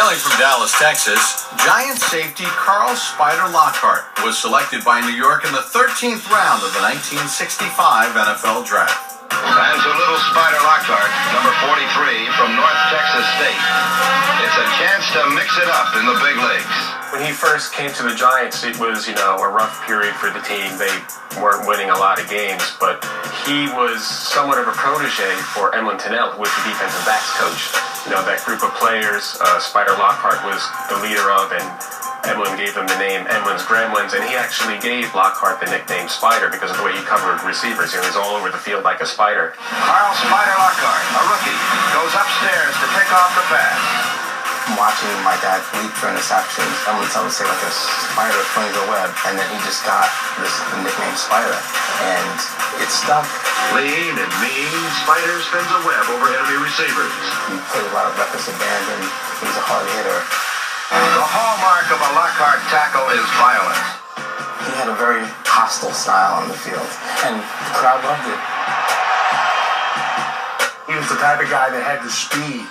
Hailing from Dallas, Texas, Giants safety Carl "Spider" Lockhart was selected by New York in the 13th round of the 1965 NFL Draft. And to little Spider Lockhart, number 43 from North Texas State. It's a chance to mix it up in the big leagues. When he first came to the Giants, it was, a rough period for the team. They weren't winning a lot of games, but he was somewhat of a protege for Emlyn Tennell, who was the defensive backs coach. That group of players, Spider Lockhart was the leader of, and Emlyn gave him the name Emlyn's Gremlins, and he actually gave Lockhart the nickname Spider because of the way he covered receivers. He was all over the field like a spider. Carl "Spider" Lockhart, a rookie, goes upstairs to pick off the pass. I'm watching my dad leap for interceptions. Emlyn would say like a spider flings a web, and then he just got the nickname Spider, and it stuck. Lean and mean, Spider spins a web over enemy receivers. He played a lot of reckless abandon. He was a hard hitter. The hallmark of a Lockhart tackle is violence. He had a very hostile style on the field, and the crowd loved it. He was the type of guy that had the speed,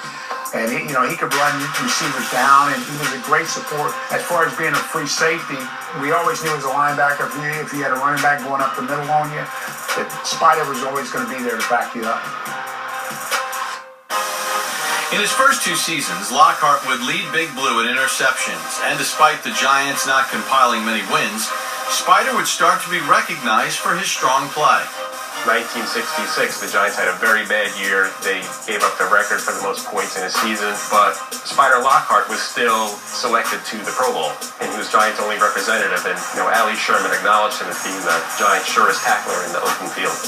and he could run receivers down, and he was a great support. As far as being a free safety, we always knew as a linebacker, if you had a running back going up the middle on you, that Spider was always going to be there to back you up. In his first 2 seasons, Lockhart would lead Big Blue in interceptions, and despite the Giants not compiling many wins, Spider would start to be recognized for his strong play. 1966, the Giants had a very bad year. They gave up the record for the most points in a season, but Spider Lockhart was still selected to the Pro Bowl, and he was Giants' only representative. And Ali Sherman acknowledged him as being the Giants' surest tackler in the open field.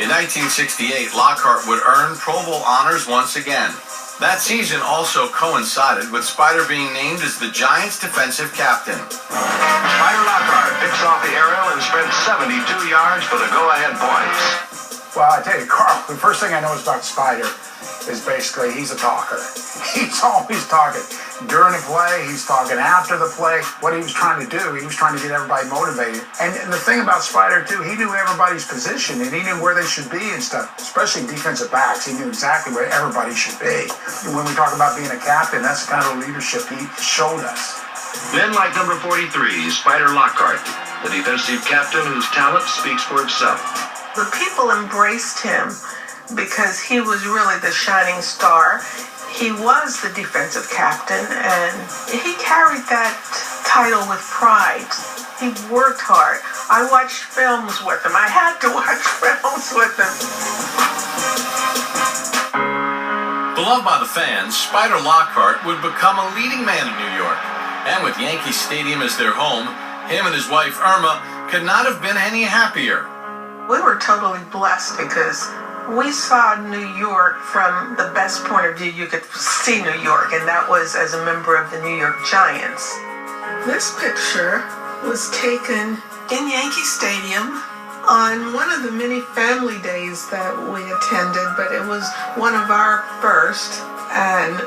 In 1968, Lockhart would earn Pro Bowl honors once again. That season also coincided with Spider being named as the Giants' defensive captain. Spider Lockhart picks off the aerial and sprints 72 yards for the go-ahead points. Well, I tell you, Carl, the first thing I know about Spider is basically he's a talker. He's always talking. During the play, he's talking after the play. What he was trying to do, he was trying to get everybody motivated. And the thing about Spider, too, he knew everybody's position, and he knew where they should be and stuff, especially defensive backs. He knew exactly where everybody should be. And when we talk about being a captain, that's the kind of leadership he showed us. Then, like number 43, Spider Lockhart, the defensive captain whose talent speaks for itself. The people embraced him because he was really the shining star. He was the defensive captain, and he carried that title with pride. He worked hard. I watched films with him. I had to watch films with him. Beloved by the fans, Spider Lockhart would become a leading man in New York. And with Yankee Stadium as their home, him and his wife Irma could not have been any happier. We were totally blessed because we saw New York from the best point of view you could see New York, and that was as a member of the New York Giants. This picture was taken in Yankee Stadium on one of the many family days that we attended, but it was one of our first, and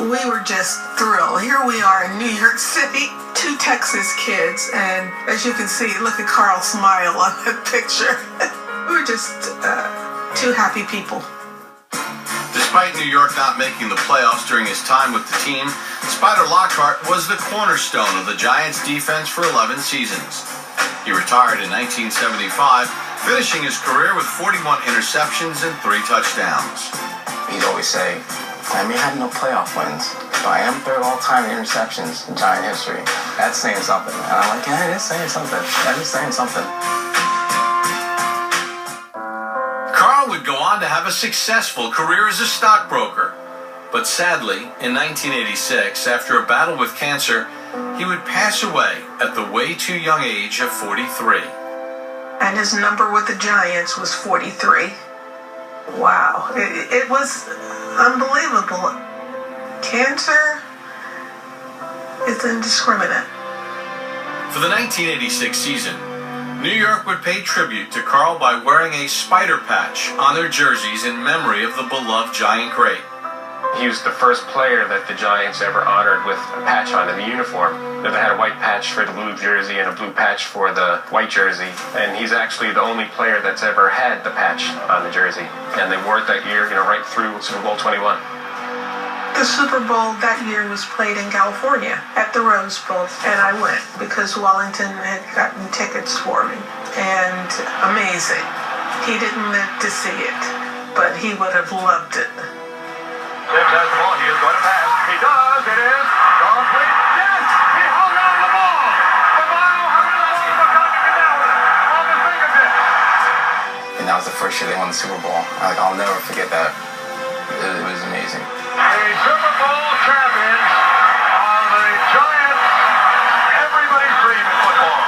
we were just thrilled. Here we are in New York City, 2 Texas kids, and as you can see, look at Carl's smile on that picture. We were just 2 happy people. Despite New York not making the playoffs during his time with the team, Spider Lockhart was the cornerstone of the Giants' defense for 11 seasons. He retired in 1975, finishing his career with 41 interceptions and 3 touchdowns. He'd always say, I may have no playoff wins, but I am 3rd all-time in interceptions in Giant history. That's saying something. And I'm like, yeah, it is saying something. That is saying something. Carl would go on to have a successful career as a stockbroker. But sadly, in 1986, after a battle with cancer, he would pass away at the way too young age of 43. And his number with the Giants was 43. Wow. It was unbelievable. Cancer is indiscriminate. For the 1986 season, New York would pay tribute to Carl by wearing a spider patch on their jerseys in memory of the beloved Giant great. He was the first player that the Giants ever honored with a patch on in the uniform. They had a white patch for the blue jersey and a blue patch for the white jersey. And he's actually the only player that's ever had the patch on the jersey. And they wore it that year, right through Super Bowl 21. The Super Bowl that year was played in California at the Rose Bowl, and I went because Wellington had gotten tickets for me. And amazing. He didn't live to see it, but he would have loved it. Tibbs has the ball. He is going to pass. He does. It is complete. Yes! He hung on to the ball. The ball hung on to the ball. McConkey can now on the fingertips. And that was the first year they won the Super Bowl. I'll never forget that. It was amazing. The Super Bowl champions are the Giants. Everybody's dream in football.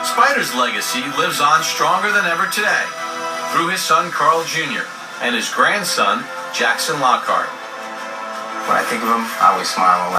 Spider's legacy lives on stronger than ever today through his son Carl Jr. and his grandson Jackson Lockhart. When I think of him, I always smile.